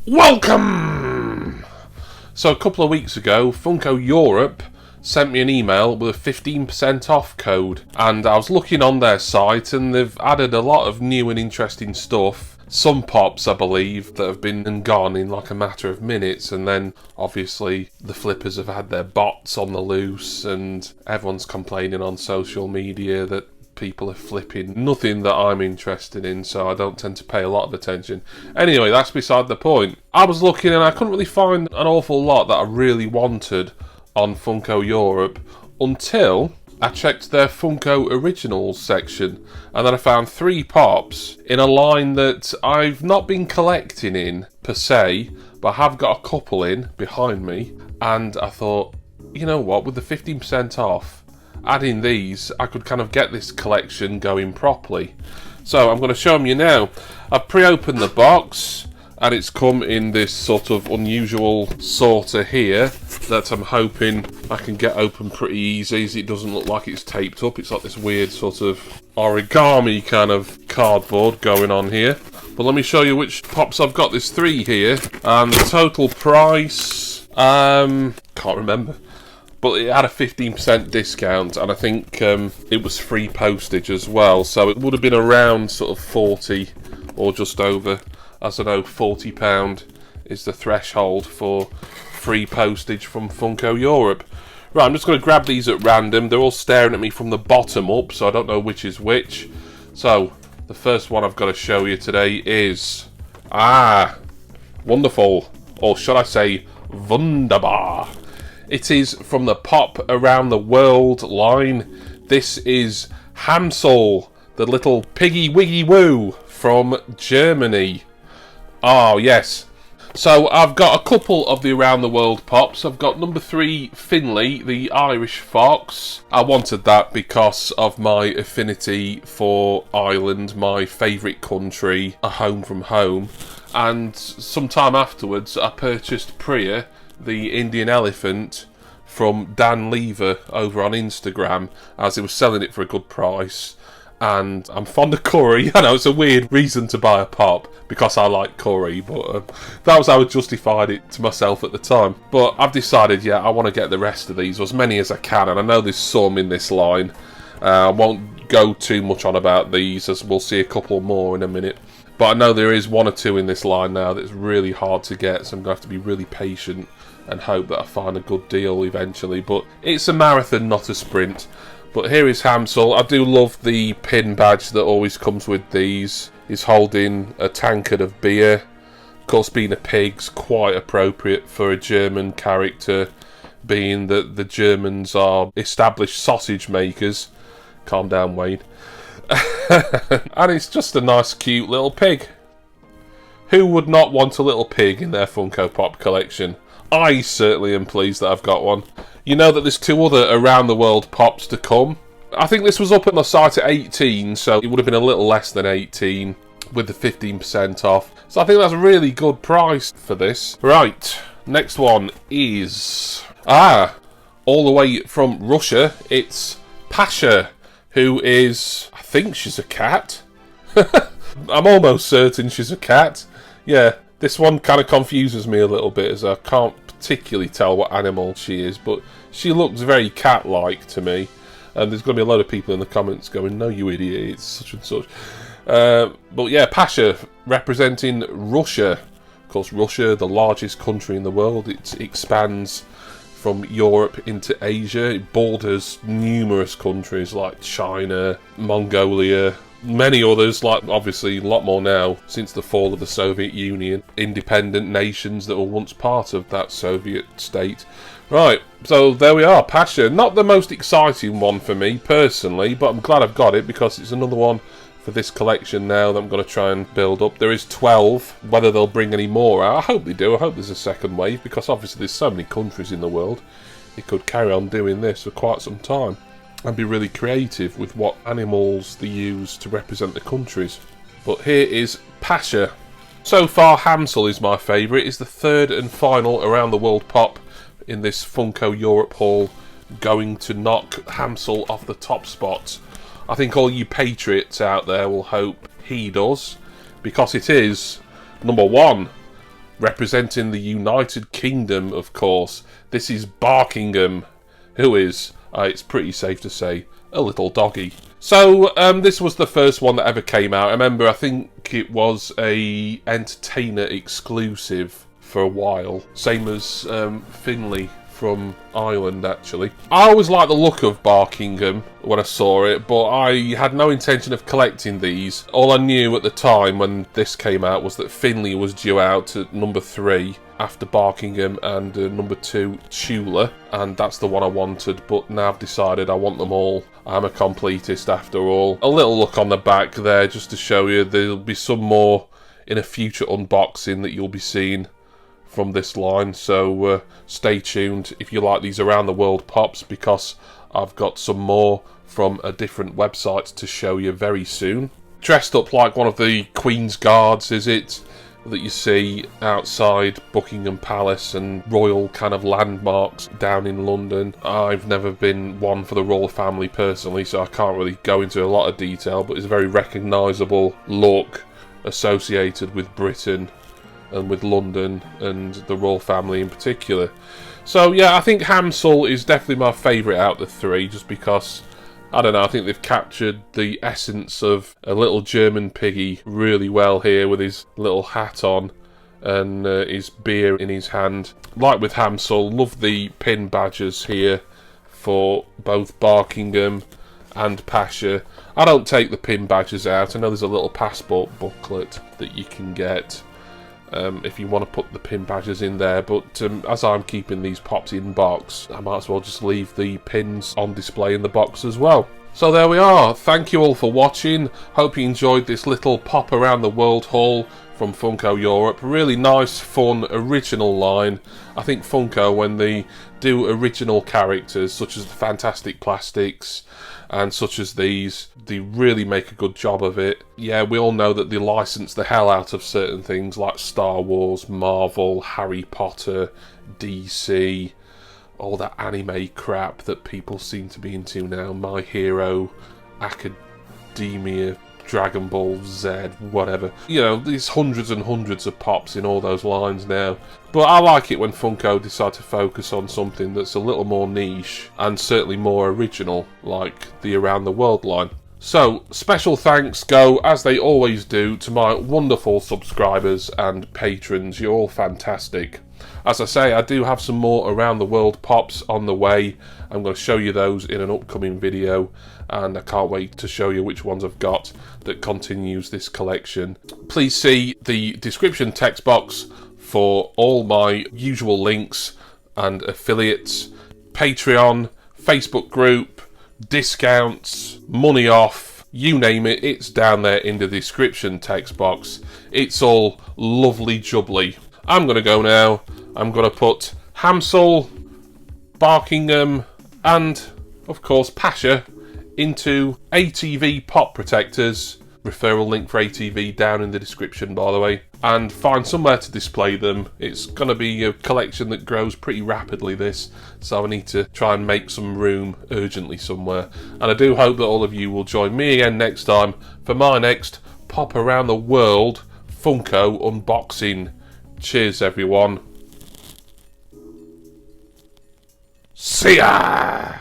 Welcome! So a couple of weeks ago, Funko Europe sent me an email with a 15% off code, and I was looking on their site and they've added a lot of new and interesting stuff. Some pops, I believe, that have been and gone in like a matter of minutes, and then obviously the flippers have had their bots on the loose and everyone's complaining on social media that people are flipping. Nothing that I'm interested in, so I don't tend to pay a lot of attention. Anyway, that's beside the point. I was looking and I couldn't really find an awful lot that I really wanted on Funko Europe until I checked their Funko Originals section, and then I found 3 pops in a line that I've not been collecting in per se, but I have got a couple in behind me, and I thought, you know what, with the 15% off, adding these, I could kind of get this collection going properly. So I'm going to show them you now. I've pre-opened the box, and it's come in this sort of unusual sorter here that I'm hoping I can get open pretty easy, as it doesn't look like it's taped up. It's like this weird sort of origami kind of cardboard going on here. But let me show you which pops I've got. There's 3 here, and the total price, can't remember. But it had a 15% discount, and I think it was free postage as well, so it would have been around sort of 40 or just over. As I know, £40 is the threshold for free postage from Funko Europe. Right, I'm just going to grab these at random. They're all staring at me from the bottom up, so I don't know which is which. So, the first one I've got to show you today is... wonderful. Or should I say, wunderbar. It is from the Pop Around the World line. This is Hansel, the little piggy wiggy woo from Germany. Oh, yes. So I've got a couple of the Around the World pops. I've got number 3, Finley, the Irish fox. I wanted that because of my affinity for Ireland, my favourite country, a home from home. And sometime afterwards, I purchased Priya, the Indian elephant, from Dan Lever over on Instagram, as he was selling it for a good price. And I'm fond of curry. I know it's a weird reason to buy a pop because I like curry, but that was how I justified it to myself at the time. But I've decided, yeah, I want to get the rest of these, or as many as I can, and I know there's some in this line. I won't go too much on about these, as we'll see a couple more in a minute. But I know there is 1 or 2 in this line now that's really hard to get, so I'm going to have to be really patient and hope that I find a good deal eventually. But it's a marathon, not a sprint. But here is Hansel. I do love the pin badge that always comes with these. He's holding a tankard of beer. Of course, being a pig's quite appropriate for a German character, being that the Germans are established sausage makers. Calm down, Wayne. And it's just a nice, cute little pig. Who would not want a little pig in their Funko Pop collection? I certainly am pleased that I've got one. You know that there's 2 other Around the World pops to come. I think this was up on the site at 18, so it would have been a little less than 18 with the 15% off. So I think that's a really good price for this. Right, next one is... all the way from Russia, it's Pasha, who is... I think she's a cat. I'm almost certain she's a cat. Yeah, this one kind of confuses me a little bit, as I can't particularly tell what animal she is, but she looks very cat-like to me. And there's going to be a lot of people in the comments going, no, you idiot, it's such and such. But yeah, Pasha, representing Russia. Of course, Russia, the largest country in the world. It expands from Europe into Asia. It borders numerous countries like China, Mongolia, many others, like obviously a lot more now since the fall of the Soviet Union. Independent nations that were once part of that Soviet state. Right, so there we are, Pasha. Not the most exciting one for me personally, but I'm glad I've got it because it's another one for this collection now that I'm going to try and build up. There is 12. Whether they'll bring any more out, I hope they do. I hope there's a second wave, because obviously there's so many countries in the world. They could carry on doing this for quite some time and be really creative with what animals they use to represent the countries. But here is Pasha. So far, Hansel is my favourite. It's the 3rd and final Around the World pop in this Funko Europe haul, going to knock Hansel off the top spot. I think all you patriots out there will hope he does, because it is number 1, representing the United Kingdom, of course. This is Barkingham, who is, it's pretty safe to say, a little doggy. So, this was the first one that ever came out. I remember, I think it was a Entertainer exclusive for a while. Same as Finley from Ireland, actually. I always liked the look of Barkingham when I saw it, but I had no intention of collecting these. All I knew at the time when this came out was that Finley was due out at number 3 after Barkingham, and number 2 Tula, and that's the one I wanted, but now I've decided I want them all. I'm a completist after all. A little look on the back there just to show you there'll be some more in a future unboxing that you'll be seeing from this line, so stay tuned if you like these around the world pops, because I've got some more from a different website to show you very soon. Dressed up like one of the Queen's Guards, is it, that you see outside Buckingham Palace and royal kind of landmarks down in London. I've never been one for the royal family personally, so I can't really go into a lot of detail, but it's a very recognisable look associated with Britain and with London and the royal family in particular. So yeah, I think Hansel is definitely my favourite out of the 3, just because, I don't know, I think they've captured the essence of a little German piggy really well here, with his little hat on and his beer in his hand. Like with Hansel, love the pin badges here for both Barkingham and Pasha. I don't take the pin badges out. I know there's a little passport booklet that you can get if you want to put the pin badges in there, but as I'm keeping these pops in box, I might as well just leave the pins on display in the box as well. So there we are. Thank you all for watching. Hope you enjoyed this little pop around the world haul from Funko Europe. Really nice, fun, original line. I think Funko, when they do original characters such as the Fantastic Plastics and such as these, they really make a good job of it. Yeah, we all know that they license the hell out of certain things like Star Wars, Marvel, Harry Potter, DC, all that anime crap that people seem to be into now. My Hero, Academia, Dragon Ball Z, whatever. You know, there's hundreds and hundreds of pops in all those lines now. But I like it when Funko decide to focus on something that's a little more niche and certainly more original, like the Around the World line. So, special thanks go, as they always do, to my wonderful subscribers and patrons. You're all fantastic. As I say, I do have some more Around the World pops on the way. I'm going to show you those in an upcoming video, and I can't wait to show you which ones I've got that continues this collection. Please see the description text box for all my usual links and affiliates, Patreon, Facebook group, discounts, money off, you name it, it's down there in the description text box. It's all lovely jubbly. I'm going to go now. I'm going to put Hansel, Barkingham and, of course, Pasha into ATV pop protectors. Referral link for ATV down in the description, by the way. And find somewhere to display them. It's going to be a collection that grows pretty rapidly, this. So I need to try and make some room urgently somewhere. And I do hope that all of you will join me again next time for my next Pop Around the World Funko unboxing. Cheers, everyone. See ya!